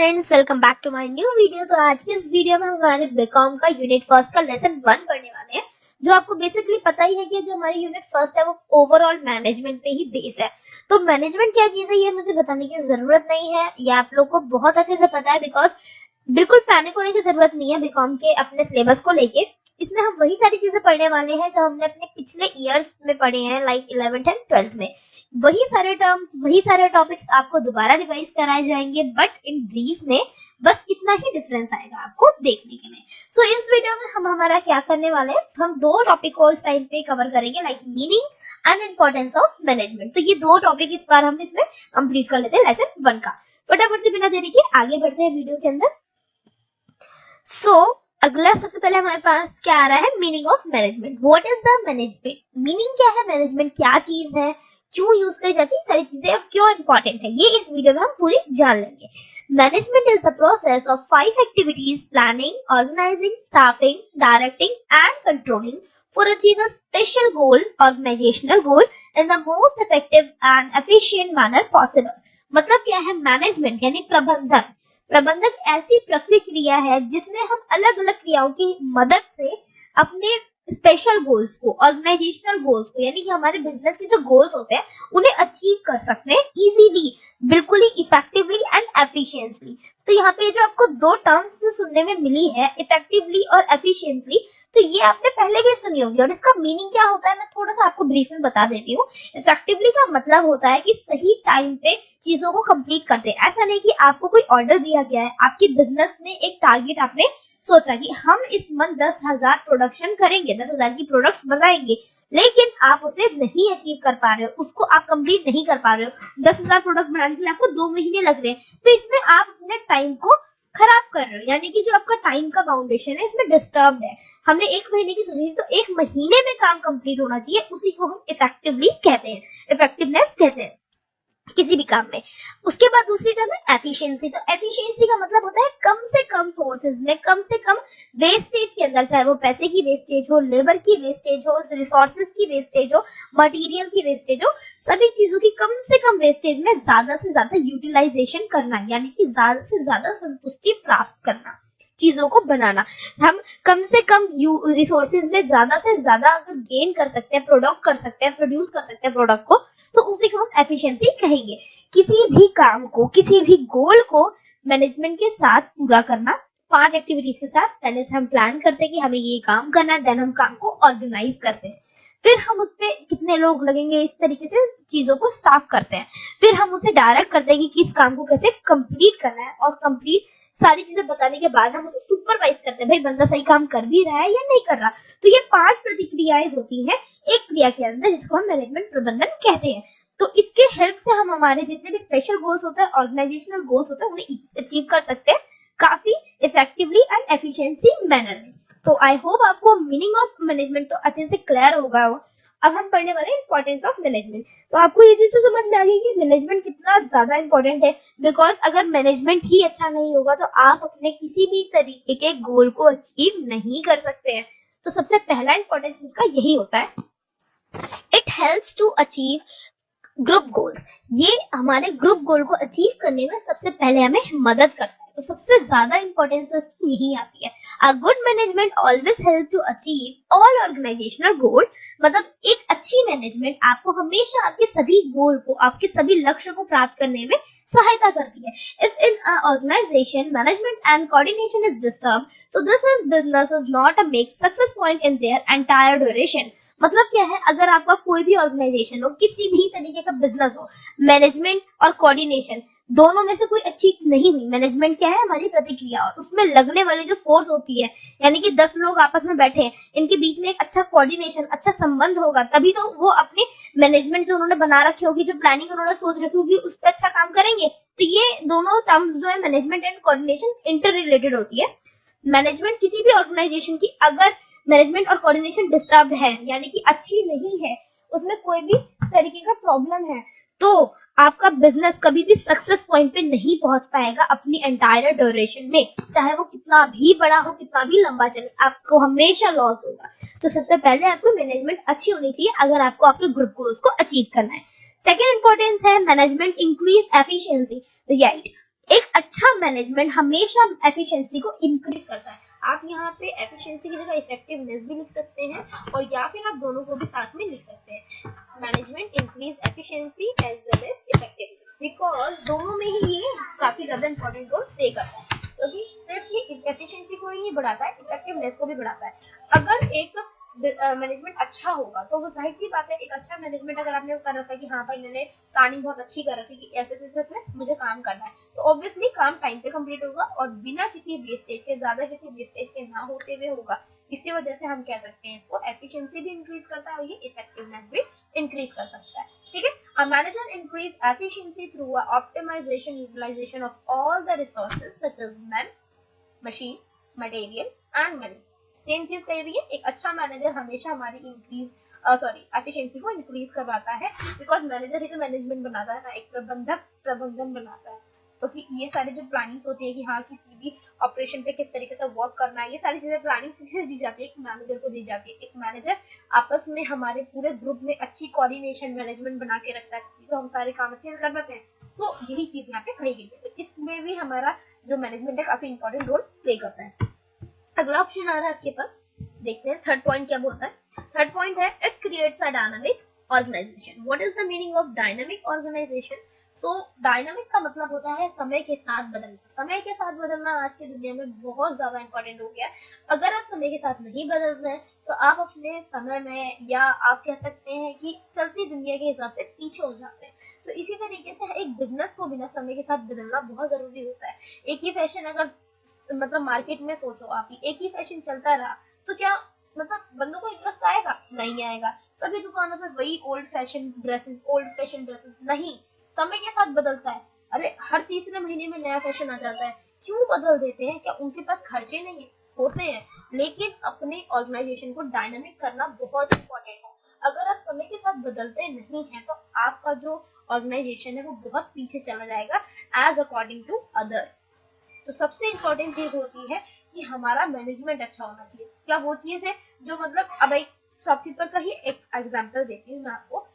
Friends, welcome back to my new video. तो आज के इस वीडियो में हम हमारे बीकॉम का यूनिट फर्स्ट का लेसन 1 पढ़ने वाले हैं। जो आपको बेसिकली पता ही है कि जो हमारी यूनिट फर्स्ट है वो ओवरऑल मैनेजमेंट पे ही बेस है। तो मैनेजमेंट क्या चीज है ये मुझे बताने की जरूरत नहीं है, ये आप लोग को बहुत अच्छे से पता है। बिकॉज बिल्कुल पैनिक होने की जरूरत नहीं है बीकॉम के अपने सिलेबस को लेके। इसमें हम वही सारी चीजें पढ़ने वाले हैं जो हमने अपने पिछले ईयर्स में पढ़े हैं, लाइक 11th एंड 12th में। वही सारे टर्म्स, वही सारे टॉपिक्स आपको दोबारा रिवाइज कराए जाएंगे, बट इन ब्रीफ में बस इतना ही डिफरेंस आएगा आपको देखने के लिए। सो इस वीडियो में हम हमारा क्या करने वाले हैं, हम दो टॉपिक को इस टाइम पे कवर करेंगे, like meaning and importance of management. तो ये दो टॉपिक इस बार हम इसमें कंप्लीट कर लेते हैं लेसन 1 का। फटाफट से बिना देरी के आगे बढ़ते हैं वीडियो के अंदर। अगला सबसे पहले हमारे पास क्या आ रहा है, meaning of management. What is the management? Meaning क्या है, मैनेजमेंट क्या चीज है, क्यों यूज करी जाती है, सारी चीजें और क्यों इंपॉर्टेंट है, ये इस वीडियो में हम पूरी जान लेंगे। Management is the process of 5 activities: planning, organising, staffing, directing and controlling for achieve a special goal, organisational goal in the most effective and efficient manner possible. मतलब क्या है मैनेजमेंट, यानी प्रबंधन। प्रबंधक ऐसी प्रक्रिया है जिसमें हम अलग अलग क्रियाओं की मदद से अपने स्पेशल गोल्स को, ऑर्गेनाइजेशनल गोल्स को, यानी कि हमारे बिजनेस के जो गोल्स होते हैं उन्हें अचीव कर सकते हैं इजीली, बिल्कुल ही इफेक्टिवली एंड एफिशिएंटली। तो यहाँ पे जो आपको दो टर्म्स सुनने में मिली है, इफेक्टिवली और एफिशिएंटली, तो ये आपने पहले भी सुनी होगी। और इसका मीनिंग क्या होता है मैं थोड़ा सा आपको ब्रीफ में बता देती हूँ। इफेक्टिवली का मतलब होता है कि सही टाइम पे चीजों को कंप्लीट करते हैं। ऐसा नहीं कि आपको कोई ऑर्डर दिया गया है, आपकी बिजनेस में एक टारगेट आपने सोचा कि हम इस मंथ 10,000 प्रोडक्शन करेंगे, 10,000 की प्रोडक्ट्स बनाएंगे, लेकिन आप उसे नहीं अचीव कर पा रहे हो, उसको आप कंप्लीट नहीं कर पा रहे हो। 10,000 प्रोडक्ट बनाने के लिए आपको 2 महीने लग रहे हैं, तो इसमें आप अपने टाइम को खराब कर रहे हो, यानी कि जो आपका टाइम का फाउंडेशन है इसमें डिस्टर्ब है। हमने 1 महीने की सोची थी तो 1 महीने में काम कंप्लीट होना चाहिए, उसी को हम इफेक्टिवली कहते हैं, इफेक्टिवनेस कहते हैं किसी भी काम में। उसके बाद दूसरी टर्म है एफिशिएंसी। तो एफिशिएंसी का मतलब होता है कम से कम सोर्सेज में, कम से कम वेस्टेज के अंदर, चाहे वो पैसे की वेस्टेज हो, लेबर की वेस्टेज हो, रिसोर्सेज की वेस्टेज हो, मटेरियल की वेस्टेज हो, सभी चीजों की कम से कम वेस्टेज में ज्यादा से ज्यादा यूटिलाइजेशन करना, यानी कि ज्यादा से ज्यादा संतुष्टि प्राप्त करना, चीजों को बनाना। हम कम से कम रिसोर्सेज में ज्यादा से ज्यादा अगर गेन कर सकते हैं, प्रोडक्ट कर सकते हैं, प्रोड्यूस कर सकते हैं प्रोडक्ट को, तो उसी को हम एफिशिएंसी कहेंगे। किसी भी काम को, किसी भी गोल को मैनेजमेंट के साथ पूरा करना, 5 एक्टिविटीज के साथ। पहले से हम प्लान करते हैं कि हमें ये काम करना है, देन हम काम को ऑर्गेनाइज करते हैं, फिर हम उस पे कितने लोग लगेंगे, इस तरीके से चीजों को स्टाफ करते हैं, फिर हम उसे डायरेक्ट करते हैं कि इस काम को कैसे कंप्लीट करना है, और कंप्लीट सारी चीजें बताने के बाद हम उसे सुपरवाइज करते हैं, भाई बंदा सही काम कर भी रहा है या नहीं कर रहा। तो ये 5 प्रतिक्रियाएं होती हैं एक क्रिया के अंदर, जिसको हम मैनेजमेंट प्रबंधन कहते हैं। तो इसके हेल्प से हम हमारे जितने भी स्पेशल गोल्स होते हैं, ऑर्गेनाइजेशनल गोल्स होते हैं, उन्हें अचीव कर सकते हैं काफी इफेक्टिवली एंड एफिशिएंसी मैनर में। तो आई होप आपको मीनिंग ऑफ मैनेजमेंट तो अच्छे से क्लियर होगा हो। अब हम पढ़ने वाले हैं इंपॉर्टेंस ऑफ मैनेजमेंट। तो आपको ये चीज तो समझ में आ गई कि मैनेजमेंट कितना ज्यादा इंपॉर्टेंट है। बिकॉज अगर मैनेजमेंट ही अच्छा नहीं होगा तो आप अपने किसी भी तरीके के गोल को अचीव नहीं कर सकते हैं। तो सबसे पहला इंपॉर्टेंस इसका यही होता है, it helps to achieve group goals. ये हमारे ग्रुप गोल को अचीव करने में सबसे पहले हमें मदद करता है। तो सबसे ज्यादा इंपॉर्टेंस तो इसकी यही आती है। A good management always help to achieve all organisational goal. मतलब एक अच्छी मैनेजमेंट आपको हमेशा आपके सभी गोल को, आपके सभी लक्ष्य को प्राप्त करने में सहायता करती है। If in organisation management and coordination is disturb, so this is business is not a make success point in their entire duration. मतलब क्या है, अगर आपका कोई भी ऑर्गेनाइजेशन हो, किसी भी तरीके का बिजनेस हो, मैनेजमेंट और कोऑर्डिनेशन दोनों में से कोई अच्छी नहीं हुई, मैनेजमेंट क्या है हमारी प्रतिक्रिया, और उसमें लगने वाली जो फोर्स होती है, यानी कि 10 लोग आपस में बैठे हैं, इनके बीच में एक अच्छा कोऑर्डिनेशन, अच्छा संबंध होगा, तभी तो वो अपनी मैनेजमेंट जो उन्होंने बना रखी होगी, जो प्लानिंग उन्होंने सोच रखी होगी, उस पर अच्छा काम करेंगे। तो ये दोनों टर्म्स जो है management and coordination inter related होती है। मैनेजमेंट किसी भी ऑर्गेनाइजेशन की अगर मैनेजमेंट और कोऑर्डिनेशन डिस्टर्ब है, यानी कि अच्छी नहीं है, उसमें कोई भी तरीके का प्रॉब्लम है, तो आपका बिजनेस कभी भी सक्सेस पॉइंट पे नहीं पहुंच पाएगा अपनी एंटायर ड्यूरेशन में। चाहे वो कितना भी बड़ा हो, कितना भी लंबा चले, आपको हमेशा लॉस होगा। तो सबसे पहले आपको मैनेजमेंट अच्छी होनी चाहिए अगर आपको आपके ग्रुप गोल्स को अचीव करना है। सेकेंड इंपॉर्टेंस है मैनेजमेंट इंक्रीज एफिशिएंसी। राइट, एक अच्छा मैनेजमेंट हमेशा एफिशिएंसी को इंक्रीज करता है। आप यहाँ पे एफिशिएंसी की जगह इफेक्टिवनेस भी लिख सकते हैं, और या फिर आप दोनों को भी साथ में लिख सकते हैं। Management increase efficiency as well as effectiveness, because दोनों में ही ये काफी ज्यादा इंपॉर्टेंट रोल प्ले करता है, क्योंकि सिर्फ ये एफिशिएंसी को ही बढ़ाता है, इफेक्टिवनेस को भी बढ़ाता है। अगर एक मैनेजमेंट अच्छा होगा तो वो जाहिर सी बात है, एक अच्छा मैनेजमेंट अगर आपने कर रखा है कि हाँ भाई मैंने प्लानिंग बहुत अच्छी कर रखी है कि ऐसे ऐसे मुझे काम करना है, तो ऑब्वियसली काम टाइम पे कंप्लीट होगा और बिना किसी वेस्टेज के, ज्यादा किसी वेस्टेज के ना होते हुए होगा। इसी वजह से हम कह सकते हैं इसको एफिशिएंसी भी इंक्रीज करता है और ये इफेक्टिवनेस भी इंक्रीज कर सकता है। ठीक है, a manager increase efficiency through a optimization utilization of all the resources such as men, machine, material and money। Same चीज कही हुई है, एक अच्छा मैनेजर हमेशा हमारी एफिशिएंसी को इंक्रीज करवाता है, बिकॉज मैनेजर ही तो मैनेजमेंट बनाता है ना, एक प्रबंधक प्रबंधन बनाता है। तो कि ये सारी जो प्लानिंग्स होती है कि हाँ किसी भी ऑपरेशन पे किस तरीके से वर्क करना है, ये सारी चीजें प्लानिंग किसे दी जाती है, एक मैनेजर को दी जाती है। एक मैनेजर आपस में हमारे पूरे ग्रुप में अच्छी कोऑर्डिनेशन मैनेजमेंट बना के रखता है, तो हम सारे काम अच्छे से कर पाते हैं। तो यही चीज यहाँ पे कही गई है, तो इसमें भी हमारा जो मैनेजमेंट है काफी इंपॉर्टेंट रोल प्ले करता है। अगला ऑप्शन आ रहा है आपके पास, देखते हैं थर्ड पॉइंट क्या बोलता है। थर्ड पॉइंट है it creates a dynamic organisation. What is the meaning of dynamic organisation? So dynamic का मतलब होता है समय के साथ बदलना। समय के साथ बदलना आज की दुनिया में बहुत ज्यादा इंपॉर्टेंट हो गया है। अगर आप समय के साथ नहीं बदल रहे हैं तो आप अपने समय में, या आप कह सकते हैं कि चलती दुनिया के हिसाब से पीछे हो जाते हैं। तो इसी तरीके से एक बिजनेस को बिना समय के साथ बदलना बहुत जरूरी होता है। एक ही फैशन अगर मतलब मार्केट में सोचो आप, एक ही फैशन चलता रहा तो क्या मतलब बंदों को इंटरेस्ट आएगा? नहीं आएगा। सभी दुकानों पे वही ओल्ड फैशन ड्रेसेस नहीं, समय के साथ बदलता है। अरे हर तीसरे महीने में नया फैशन आ जाता है, क्यों बदल देते हैं? क्या उनके पास खर्चे नहीं है? होते हैं, लेकिन अपने ऑर्गेनाइजेशन को डायनामिक करना बहुत इंपॉर्टेंट है। अगर आप समय के साथ बदलते नहीं है तो आपका जो ऑर्गेनाइजेशन है वो बहुत पीछे चला जाएगा एज अकॉर्डिंग टू अदर। तो सबसे इम्पोर्टेंट चीज होती है कि हमारा मैनेजमेंट अच्छा होना चाहिए। क्या वो चीज है जो मतलब, अब एक शॉपकीपर का ही एक एग्जांपल देती हूँ मैं आपको।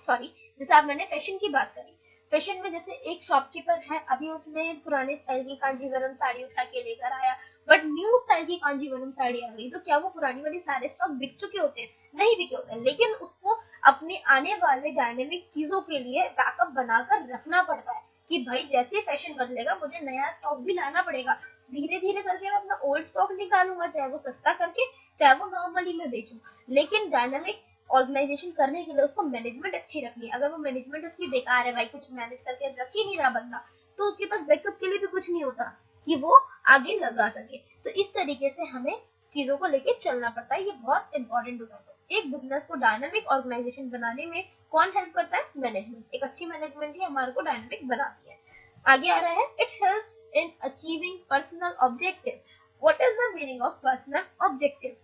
सॉरी, जैसे आप मैंने फैशन की बात करी, फैशन में जैसे एक शॉपकीपर है, अभी उसने पुराने स्टाइल की कांजीवरम साड़ी उठा के लेकर आया, बट न्यू स्टाइल की कांजीवरम साड़ी आ गई, तो क्या वो पुरानी वाली सारे स्टॉक बिक चुके होते हैं? नहीं बिके होते, लेकिन उसको अपने आने वाले डायनेमिक चीजों के लिए बैकअप बनाकर रखना पड़ता है कि भाई जैसे फैशन बदलेगा मुझे नया स्टॉक भी लाना पड़ेगा। धीरे धीरे करके मैं अपना ओल्ड स्टॉक निकालूंगा, चाहे वो सस्ता करके चाहे वो नॉर्मली में बेचूं, लेकिन डायनामिक ऑर्गेनाइजेशन करने के लिए उसको मैनेजमेंट अच्छी रखनी है। अगर वो मैनेजमेंट उसकी बेकार है, भाई कुछ मैनेज करके रख ही नहीं रहा बंदा, तो उसके पास बैकअप के लिए भी कुछ नहीं होता कि वो आगे लगा सके। तो इस तरीके से हमें चीजों को लेके चलना पड़ता है, ये बहुत इंपॉर्टेंट होता है। तो एक बिजनेस को डायनामिक ऑर्गेनाइजेशन बनाने में कौन हेल्प करता है? मैनेजमेंट। एक अच्छी मैनेजमेंट ही हमारे को डायनामिक बनाती है। आगे आ रहा है it helps in achieving personal objective. What is the meaning of personal objective?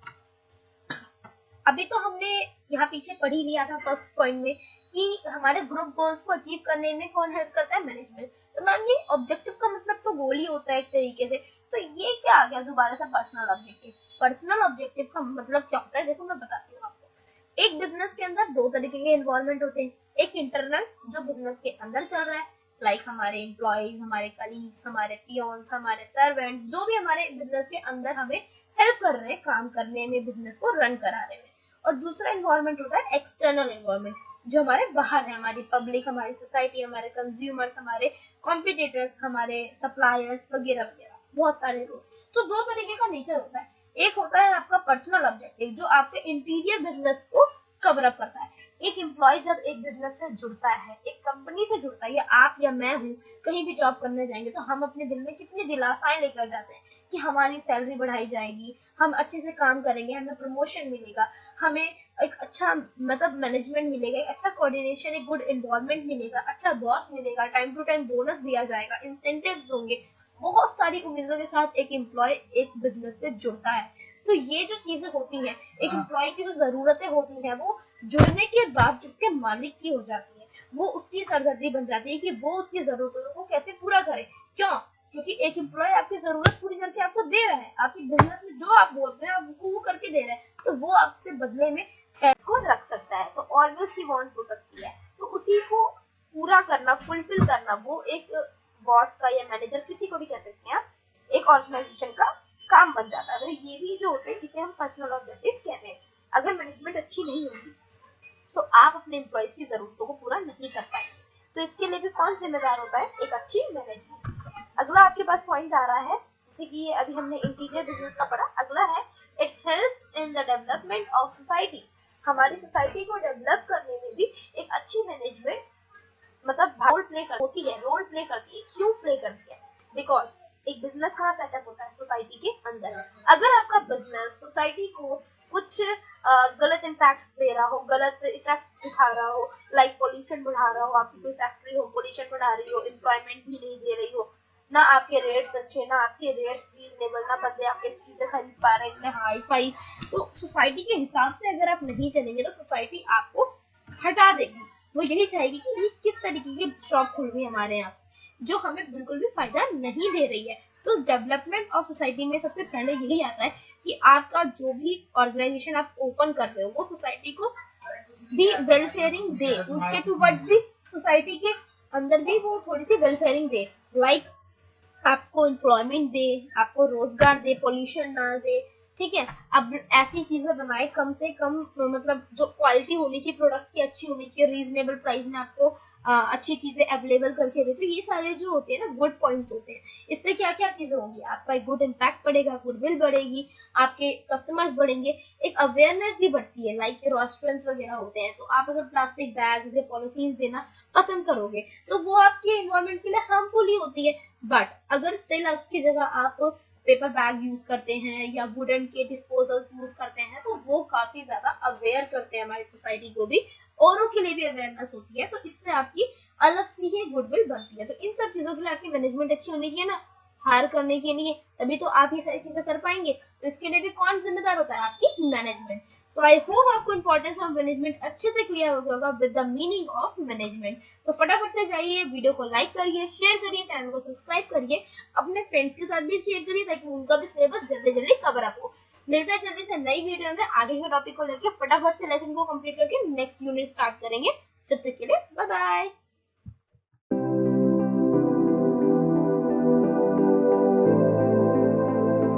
अभी तो हमने यहाँ पीछे पढ़ ही लिया था फर्स्ट पॉइंट में कि हमारे ग्रुप गोल्स को अचीव करने में कौन हेल्प करता है? मैनेजमेंट। तो मैम ये ऑब्जेक्टिव का मतलब तो गोल ही होता है एक तरीके से, तो ये क्या आ गया दोबारा से पर्सनल ऑब्जेक्टिव? पर्सनल ऑब्जेक्टिव का मतलब क्या होता है, देखो मैं बताती हूँ आपको। एक बिजनेस के अंदर दो तरीके के इन्वॉल्वमेंट होते हैं। एक इंटरनल जो बिजनेस के अंदर चल रहा है, लाइक हमारे एम्प्लॉइज, हमारे कलीग्स, हमारे पियोन्स, हमारे सर्वेंट्स, जो भी हमारे बिजनेस के अंदर हमें हेल्प कर रहे हैं काम करने में, बिजनेस को रन करा रहे हैं। और दूसरा इन्वायरमेंट होता है एक्सटर्नल इन्वायरमेंट, जो हमारे बाहर है, हमारी पब्लिक, हमारी सोसाइटी, हमारे कंज्यूमर्स, हमारे कॉम्पिटिटर्स, हमारे सप्लायर्स वगैरह वगैरह, बहुत सारे लोग। तो दो तरीके का नेचर होता है। एक होता है आपका पर्सनल ऑब्जेक्टिव जो आपके इंटीरियर बिजनेस को कवर अप करता है। एक एम्प्लॉय जब एक बिजनेस से जुड़ता है, एक कंपनी से जुड़ता है, या आप या मैं हूँ कहीं भी जॉब करने जाएंगे तो हम अपने दिल में कितनी दिलासाएं लेकर जाते हैं कि हमारी सैलरी बढ़ाई जाएगी, हम अच्छे से काम करेंगे, हमें प्रमोशन मिलेगा, हमें एक अच्छा मतलब मैनेजमेंट मिलेगा, एक अच्छा कोऑर्डिनेशन, एक गुड एनवायरनमेंट मिलेगा, अच्छा बॉस मिलेगा, टाइम टू टाइम बोनस दिया जाएगा, इंसेंटिव्स होंगे। बहुत सारी उम्मीदों के साथ एक एम्प्लॉय एक बिजनेस से जुड़ता है। तो ये जो चीजें होती हैं, एक एम्प्लॉय की जो जरूरतें होती हैं, वो जुड़ने के बाद उसके मालिक की हो जाती है। वो उसकी सरदर्दी बन जाती है कि वो उसकी जरूरतों को कैसे पूरा करे। क्यों? क्योंकि एक एम्प्लॉय आपकी जरूरत पूरी करके आपको दे रहा है, आपकी बिजनेस में जो आप बोलते हैं आप वो करके दे रहे हैं, तो वो आपसे बदले में पैसे को रख सकता है। तो ऑलवेज की वांट्स हो सकती है, तो उसी को पूरा करना, फुलफिल करना, वो एक बॉस का या मैनेजर, किसी को भी कह सकते हैं आप, एक ऑर्गेनाइजेशन का काम बन जाता है। तो ये भी जो होते हैं इसे हम पर्सनल ऑब्जेक्टिव कहते हैं। अगर मैनेजमेंट अच्छी नहीं होगी तो आप अपने एम्प्लॉइज की जरूरतों को पूरा नहीं कर पाएंगे। तो इसके लिए भी कौन जिम्मेदार होता है? एक अच्छी मैनेजमेंट। अगला आपके पास पॉइंट आ रहा है, जैसे कि ये अभी हमने इंटीरियर बिजनेस का पढ़ा, अगला है it helps in the development of society. हमारी सोसाइटी को डेवलप करने में भी एक अच्छी मैनेजमेंट मतलब रोल प्ले करती है। क्यों प्ले करती है? बिकॉज एक बिजनेस का सेटअप होता है सोसाइटी के अंदर। अगर आपका बिजनेस सोसाइटी को कुछ गलत इम्पैक्ट दे रहा हो, गलत इफेक्ट्स दिखा रहा हो, लाइक पोल्यूशन बढ़ा रहा हो, आपकी कोई फैक्ट्री हो पोल्यूशन बढ़ा रही हो, एम्प्लॉयमेंट भी नहीं दे रही हो, ना आपके रेट्स अच्छे, ना आपके रेट्स रीजनेबल, ना बंदे आपके चीजें खरीद पा रहे हैं हाई फाई, तो सोसाइटी के हिसाब से अगर आप नहीं चलेंगे तो सोसाइटी आपको हटा देगी। वो यही चाहेगी कि ये किस तरीके की शॉप खुल रही है हमारे यहाँ, जो हमें बिल्कुल भी फायदा नहीं दे रही है। तो डेवलपमेंट ऑफ सोसाइटी में सबसे पहले यही आता है कि आपका जो भी ऑर्गेनाइजेशन आप ओपन कर रहे हो वो सोसाइटी को भी वेलफेयरिंग दे, उसके टूवर्ड्स भी सोसाइटी के अंदर भी वो थोड़ी सी वेलफेयरिंग दे, लाइक आपको एम्प्लॉयमेंट दे, आपको रोजगार दे, पोल्यूशन ना दे, ठीक है। अब ऐसी चीजें बनाए कम से कम, मतलब जो क्वालिटी होनी चाहिए प्रोडक्ट की अच्छी होनी चाहिए, रीजनेबल प्राइस में आपको अच्छी चीजें अवेलेबल करके देते। ये सारे जो होते हैं ना गुड पॉइंट्स होते हैं। इससे क्या क्या चीजें होंगी? आपका एक गुड इम्पैक्ट पड़ेगा, गुडविल बढ़ेगी, आपके कस्टमर्स बढ़ेंगे, एक अवेयरनेस भी बढ़ती है। लाइक रेस्टोरेंट्स वगैरह होते हैं तो आप अगर प्लास्टिक बैग्स या पॉलिथीन देना पसंद करोगे तो वो आपके एनवायरमेंट के लिए हार्मफुल ही होती है। बट अगर स्टिल उसकी जगह आप पेपर बैग यूज करते हैं या वुडन के डिस्पोजल्स यूज करते हैं तो वो काफी ज्यादा अवेयर करते हैं हमारी सोसाइटी को भी, औरों के लिए भी अवेयरनेस होती है। तो इससे आपकी अलग सी ही गुडविल बनती है। तो इन सब चीजों के लिए आपकी मैनेजमेंट अच्छी होनी चाहिए ना, हायर करने के लिए, तभी तो आप ये सारी चीजें कर पाएंगे। तो इसके लिए भी कौन जिम्मेदार होता है? आपकी मैनेजमेंट। तो आई होप आपको इंपॉर्टेंस ऑफ मैनेजमेंट अच्छे से क्लियर हो गया होगा with the meaning of management. तो फटाफट से जाइए, वीडियो को लाइक करिए, शेयर करिए, चैनल को सब्सक्राइब करिए, अपने फ्रेंड्स के साथ भी शेयर करिए ताकि उनका भी सिलेबस जल्दी जल्दी कवर अप हो। मिलता है जल्दी से नई वीडियो में आगे के टॉपिक को लेकर। फटाफट से लेसन को कंप्लीट करके नेक्स्ट यूनिट स्टार्ट करेंगे। जब तक के लिए बाय बाय।